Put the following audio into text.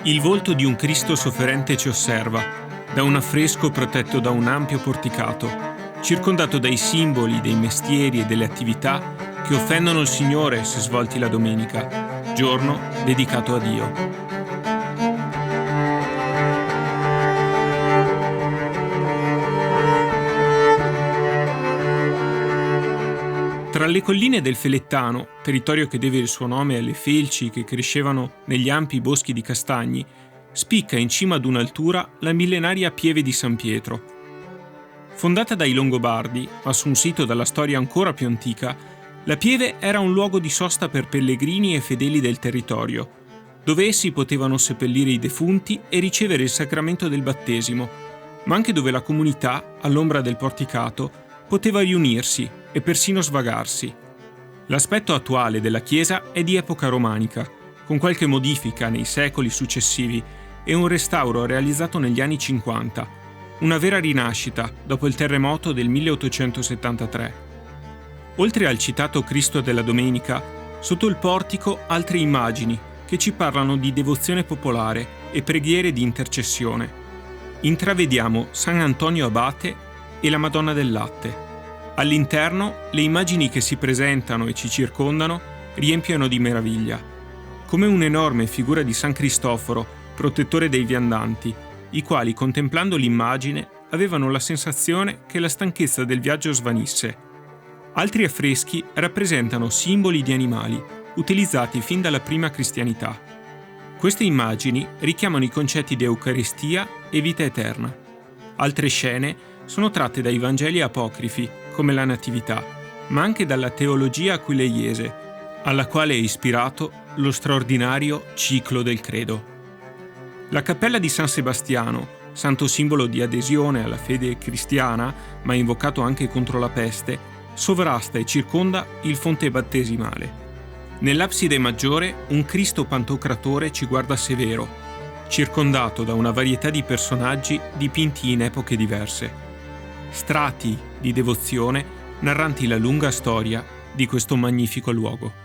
Il volto di un Cristo sofferente ci osserva, da un affresco protetto da un ampio porticato, circondato dai simboli, dei mestieri e delle attività che offendono il Signore se svolti la domenica, giorno dedicato a Dio. Tra le colline del Felettano, territorio che deve il suo nome alle felci che crescevano negli ampi boschi di castagni, spicca in cima ad un'altura la millenaria Pieve di San Pietro. Fondata dai Longobardi, ma su un sito dalla storia ancora più antica, la Pieve era un luogo di sosta per pellegrini e fedeli del territorio, dove essi potevano seppellire i defunti e ricevere il sacramento del battesimo, ma anche dove la comunità, all'ombra del porticato, poteva riunirsi e persino svagarsi. L'aspetto attuale della chiesa è di epoca romanica, con qualche modifica nei secoli successivi e un restauro realizzato negli anni 50, una vera rinascita dopo il terremoto del 1873. Oltre al citato Cristo della Domenica, sotto il portico altre immagini che ci parlano di devozione popolare e preghiere di intercessione. Intravediamo San Antonio Abate e la Madonna del Latte. All'interno, le immagini che si presentano e ci circondano riempiono di meraviglia, come un'enorme figura di San Cristoforo, protettore dei viandanti, i quali, contemplando l'immagine, avevano la sensazione che la stanchezza del viaggio svanisse. Altri affreschi rappresentano simboli di animali, utilizzati fin dalla prima cristianità. Queste immagini richiamano i concetti di Eucaristia e vita eterna. Altre scene sono tratte dai Vangeli apocrifi, come la Natività, ma anche dalla teologia aquileiese, alla quale è ispirato lo straordinario ciclo del credo. La cappella di San Sebastiano, santo simbolo di adesione alla fede cristiana, ma invocato anche contro la peste, sovrasta e circonda il fonte battesimale. Nell'abside maggiore un Cristo Pantocratore ci guarda severo, circondato da una varietà di personaggi dipinti in epoche diverse. Strati di devozione narranti la lunga storia di questo magnifico luogo.